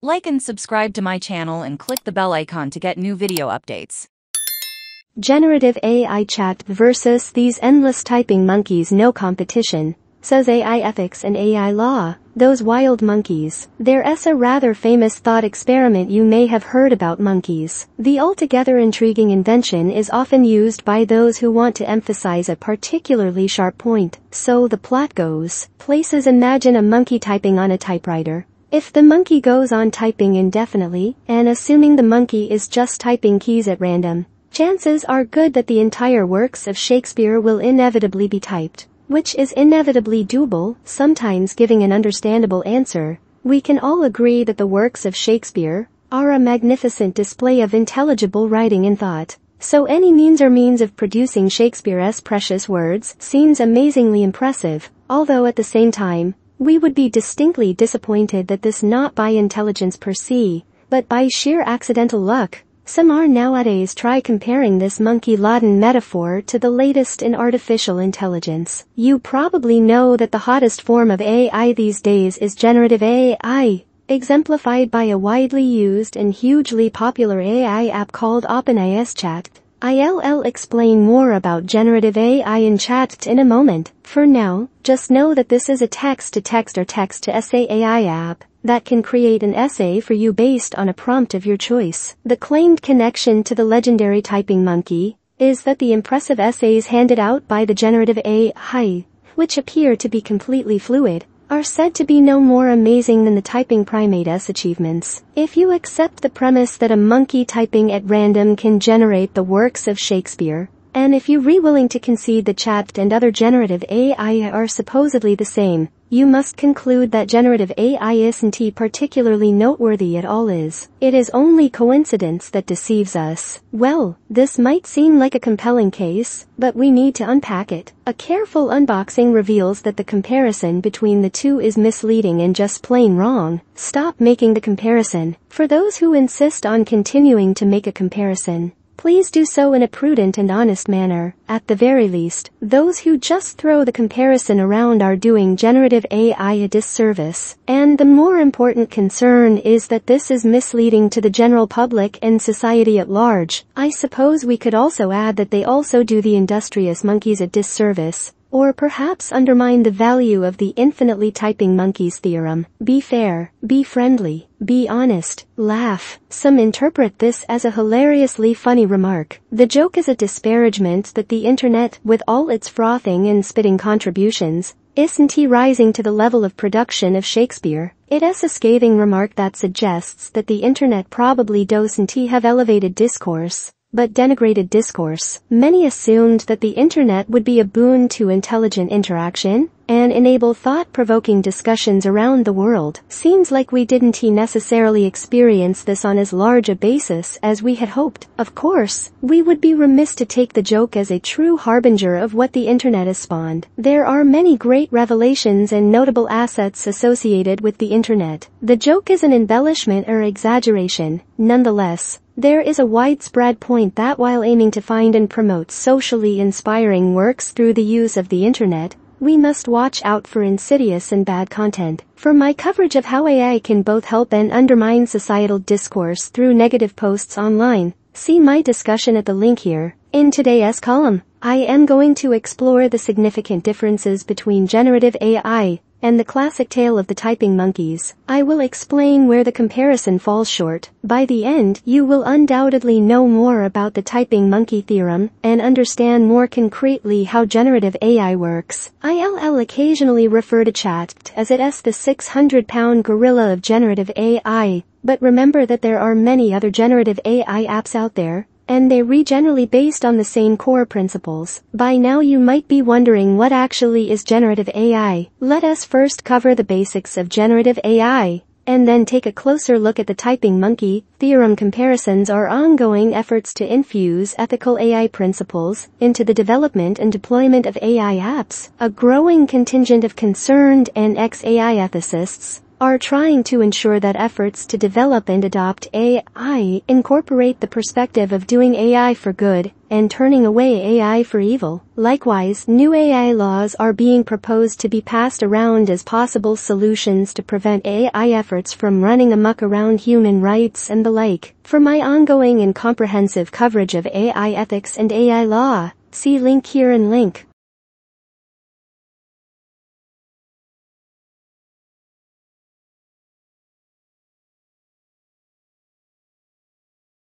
Like and subscribe to my channel and click the bell icon to get new video updates. Generative AI chat versus these endless typing monkeys, no competition, says AI ethics and AI law. Those wild monkeys. There's a rather famous thought experiment you may have heard about monkeys. The altogether intriguing invention is often used by those who want to emphasize a particularly sharp point. So the plot goes, places imagine a monkey typing on a typewriter. If the monkey goes on typing indefinitely, and assuming the monkey is just typing keys at random, chances are good that the entire works of Shakespeare will inevitably be typed, which is inevitably doable, sometimes giving an understandable answer. We can all agree that the works of Shakespeare are a magnificent display of intelligible writing and thought. So any means of producing Shakespeare's precious words seems amazingly impressive, although at the same time, we would be distinctly disappointed that this not by intelligence per se, but by sheer accidental luck. Some are nowadays try comparing this monkey-laden metaphor to the latest in artificial intelligence. You probably know that the hottest form of AI these days is generative AI, exemplified by a widely used and hugely popular AI app called OpenAI's Chat. I'll explain more about generative AI in chat in a moment. For now, just know that this is a text-to-text or text-to-essay AI app that can create an essay for you based on a prompt of your choice. The claimed connection to the legendary typing monkey is that the impressive essays handed out by the generative AI, which appear to be completely fluid, are said to be no more amazing than the typing primate's achievements. If you accept the premise that a monkey typing at random can generate the works of Shakespeare, and if you're willing to concede that chat and other generative AI are supposedly the same, you must conclude that generative AI isn't particularly noteworthy at all. It is only coincidence that deceives us. Well, this might seem like a compelling case, but we need to unpack it. A careful unboxing reveals that the comparison between the two is misleading and just plain wrong. Stop making the comparison. For those who insist on continuing to make a comparison, please do so in a prudent and honest manner. At the very least, those who just throw the comparison around are doing generative AI a disservice. And the more important concern is that this is misleading to the general public and society at large. I suppose we could also add that they also do the industrious monkeys a disservice, or perhaps undermine the value of the infinitely typing monkeys theorem. Be fair, be friendly, be honest, laugh. Some interpret this as a hilariously funny remark. The joke is a disparagement that the internet, with all its frothing and spitting contributions, isn't rising to the level of production of Shakespeare. It is a scathing remark that suggests that the internet probably doesn't have elevated discourse, but denigrated discourse. Many assumed that the internet would be a boon to intelligent interaction and enable thought-provoking discussions around the world. Seems like we didn't necessarily experience this on as large a basis as we had hoped. Of course, we would be remiss to take the joke as a true harbinger of what the internet has spawned. There are many great revelations and notable assets associated with the internet. The joke is an embellishment or exaggeration. Nonetheless, there is a widespread point that while aiming to find and promote socially inspiring works through the use of the internet, we must watch out for insidious and bad content. For my coverage of how AI can both help and undermine societal discourse through negative posts online, see my discussion at the link here. In today's column, I am going to explore the significant differences between generative AI and the classic tale of the typing monkeys. I will explain where the comparison falls short. By the end, you will undoubtedly know more about the typing monkey theorem and understand more concretely how generative AI works. I'll occasionally refer to chat as it is the 600-pound gorilla of generative AI, but remember that there are many other generative AI apps out there, and they're generally based on the same core principles. By now you might be wondering what actually is generative AI. Let us first cover the basics of generative AI, and then take a closer look at the typing monkey theorem. Comparisons are ongoing efforts to infuse ethical AI principles into the development and deployment of AI apps. A growing contingent of concerned and ex-AI ethicists are trying to ensure that efforts to develop and adopt AI incorporate the perspective of doing AI for good and turning away AI for evil. Likewise, new AI laws are being proposed to be passed around as possible solutions to prevent AI efforts from running amok around human rights and the like. For my ongoing and comprehensive coverage of AI ethics and AI law, see link here and link.